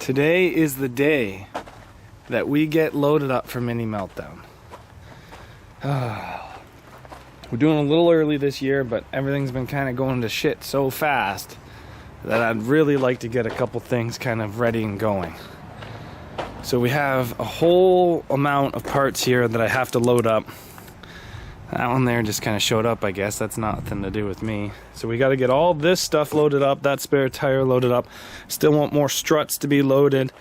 Today is the day that we get loaded up for mini meltdown. We're doing a little early this year, but everything's been kind of going to shit so fast that I'd really like to get a couple things kind of ready and going. So we have a whole amount of parts here that I have to load up. That one there just kind of showed up, I guess. That's nothing to do with me. So we got to get all this stuff loaded up, that spare tire loaded up. Still want more struts to be loaded.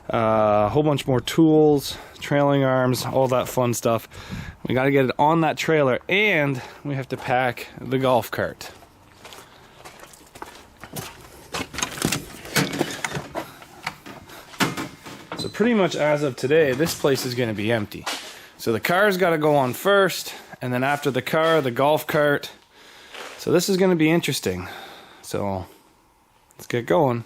A whole bunch more tools, trailing arms, all that fun stuff. We got to get it on that trailer, and we have to pack the golf cart. So pretty much as of today, this place is going to be empty. So the car's got to go on first, and then after the car, the golf cart. So this is going to be interesting. So let's get going.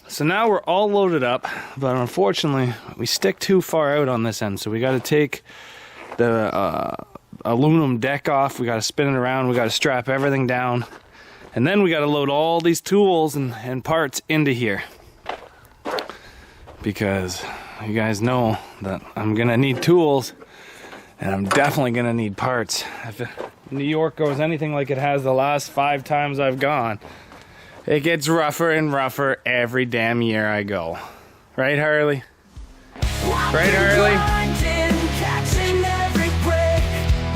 So now we're all loaded up, but unfortunately we stick too far out on this end, so we got to take the aluminum deck off, we got to spin it around, we got to strap everything down, and then we got to load all these tools and parts into here, because you guys know that I'm gonna need tools, and I'm definitely gonna need parts. If New York goes anything like it has the last 5 times I've gone, it gets rougher and rougher every damn year I go. Right, Harley? Right, Harley?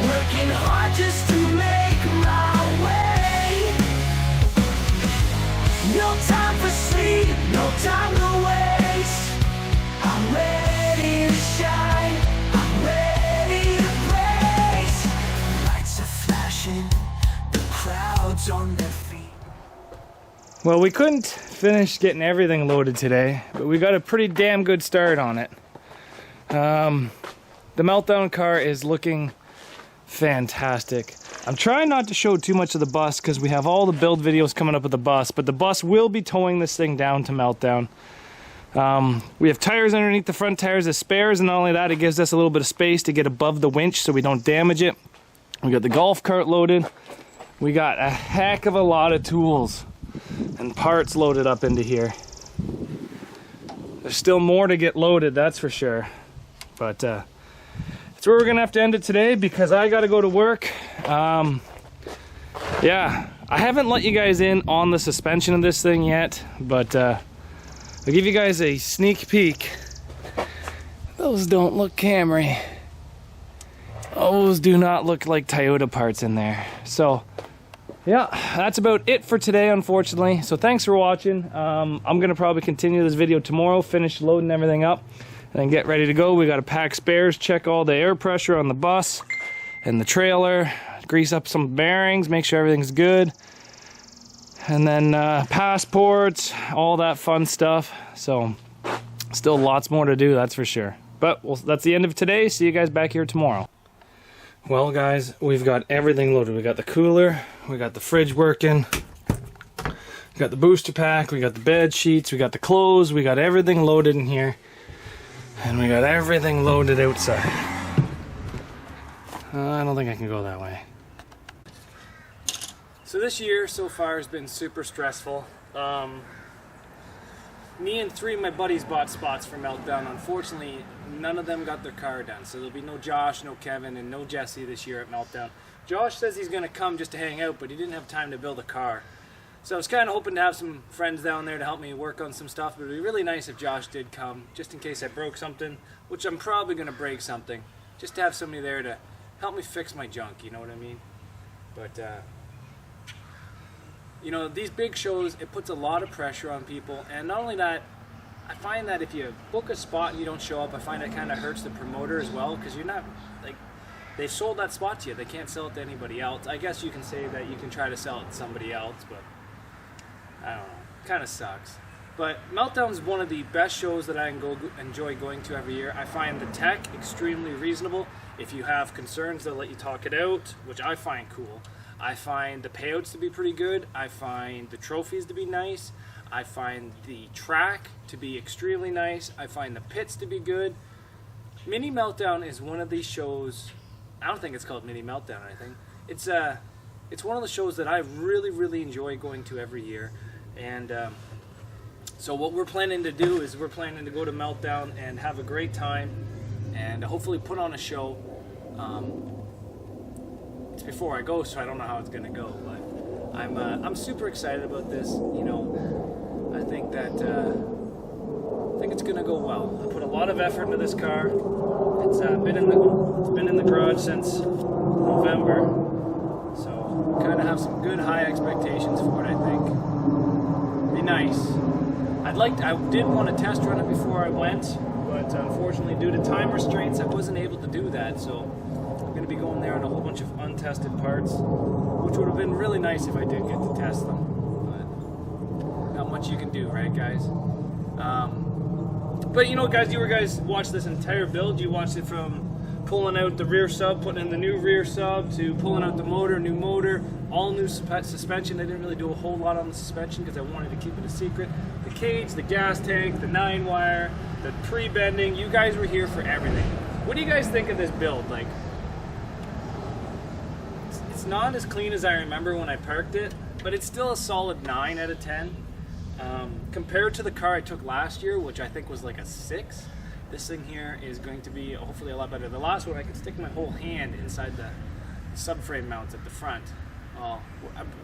Working hard just to make my way. No time for sleep, no time to waste. I'm ready to shine, I'm ready to blaze. Lights are flashing, the crowd's on their feet. Well, we couldn't finish getting everything loaded today, but we got a pretty damn good start on it. The meltdown car is looking fantastic. I'm trying not to show too much of the bus because we have all the build videos coming up with the bus, but the bus will be towing this thing down to meltdown. We have tires underneath the front tires as spares, and not only that, it gives us a little bit of space to get above the winch so we don't damage it. We got the golf cart loaded. We got a heck of a lot of tools and parts loaded up into here. There's still more to get loaded, that's for sure. But that's where we're gonna have to end it today because I gotta go to work. Yeah, I haven't let you guys in on the suspension of this thing yet, but I'll give you guys a sneak peek. Those don't look Camry. Those do not look like Toyota parts in there. So yeah, that's about it for today, unfortunately. So thanks for watching. I'm gonna probably continue this video tomorrow, finish loading everything up, and then get ready to go. We gotta pack spares, check all the air pressure on the bus and the trailer, grease up some bearings, make sure everything's good, and then passports, all that fun stuff. So still lots more to do, that's for sure. But that's the end of today. See you guys back here tomorrow. Well guys, we've got everything loaded. We got the cooler, we got the fridge working, we got the booster pack, we got the bed sheets, we got the clothes, we got everything loaded in here, and we got everything loaded outside. I don't think I can go that way. So this year so far has been super stressful. Me and 3 of my buddies bought spots for Meltdown. Unfortunately, none of them got their car done. So there'll be no Josh, no Kevin, and no Jesse this year at Meltdown. Josh says he's going to come just to hang out, but he didn't have time to build a car. So I was kind of hoping to have some friends down there to help me work on some stuff. But it would be really nice if Josh did come, just in case I broke something, which I'm probably going to break something. Just to have somebody there to help me fix my junk, you know what I mean? But, you know, these big shows, it puts a lot of pressure on people. And not only that, I find that if you book a spot and you don't show up, I find it kind of hurts the promoter as well, because you're not, like, they've sold that spot to you. They can't sell it to anybody else. I guess you can say that you can try to sell it to somebody else, but I don't know. It kind of sucks. But Meltdown's one of the best shows that I enjoy going to every year. I find the tech extremely reasonable. If you have concerns, they'll let you talk it out, which I find cool. I find the payouts to be pretty good. I find the trophies to be nice. I find the track to be extremely nice. I find the pits to be good. Mini Meltdown is one of these shows. I don't think it's called Mini Meltdown or anything. It's one of the shows that I really enjoy going to every year. And so what we're planning to do is we're planning to go to Meltdown and have a great time and hopefully put on a show. It's before I go, so I don't know how it's gonna go, but I'm super excited about this. You know, I think that I think it's gonna go well. I put a lot of effort into this car. It's been in the garage since November, so kind of have some good high expectations for it. I think be nice. I did want to test run it before I went, but unfortunately, due to time restraints, I wasn't able to do that. So I'm going to be going there on a whole bunch of untested parts, which would have been really nice if I did get to test them. But not much you can do, right, guys? But you know, guys, you guys watched this entire build. You watched it from pulling out the rear sub, putting in the new rear sub, to pulling out the motor, new motor, all new suspension. I didn't really do a whole lot on the suspension because I wanted to keep it a secret. The cage, the gas tank, the 9-wire, the pre-bending. You guys were here for everything. What do you guys think of this build? Like, it's not as clean as I remember when I parked it, but it's still a solid 9 out of 10. Compared to the car I took last year, which I think was like a 6, this thing here is going to be hopefully a lot better. The last one, I could stick my whole hand inside the subframe mounts at the front,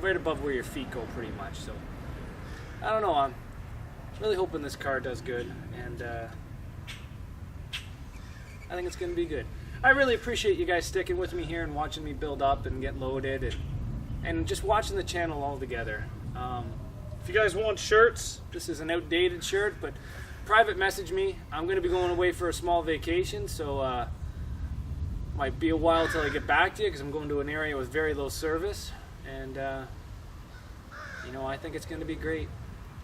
right above where your feet go, pretty much. So I don't know. I'm really hoping this car does good, and I think it's going to be good. I really appreciate you guys sticking with me here and watching me build up and get loaded, and just watching the channel all together. If you guys want shirts, this is an outdated shirt, but private message me. I'm going to be going away for a small vacation, so might be a while till I get back to you because I'm going to an area with very low service, and you know, I think it's going to be great.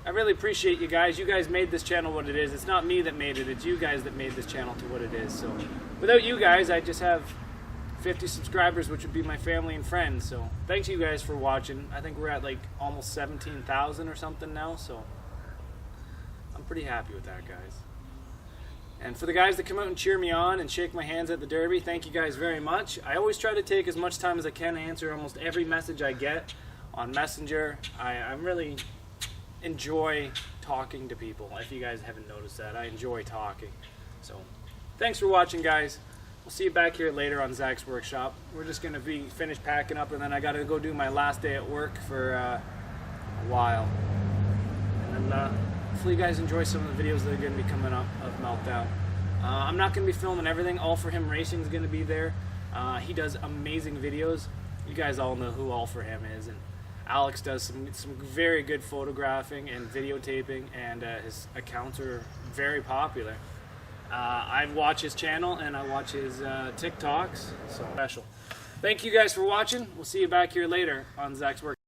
I really appreciate you guys. You guys made this channel what it is. It's not me that made it, it's you guys that made this channel to what it is. So without you guys, I just have 50 subscribers, which would be my family and friends. So thanks you guys for watching. I think we're at like almost 17,000 or something now, so I'm pretty happy with that, guys. And for the guys that come out and cheer me on and shake my hands at the Derby, thank you guys very much. I always try to take as much time as I can to answer almost every message I get on Messenger. I'm really enjoy talking to people. If you guys haven't noticed that, I enjoy talking. So thanks for watching, guys. We'll see you back here later on Zach's workshop. We're just gonna be finished packing up, and then I gotta go do my last day at work for a while. And then hopefully you guys enjoy some of the videos that are gonna be coming up of Meltdown. I'm not gonna be filming everything. All For Him Racing is gonna be there. He does amazing videos. You guys all know who All For Him is, and Alex does some very good photographing and videotaping, and his accounts are very popular. I watch his channel and I watch his TikToks, so special. Thank you guys for watching. We'll see you back here later on Zach's Work.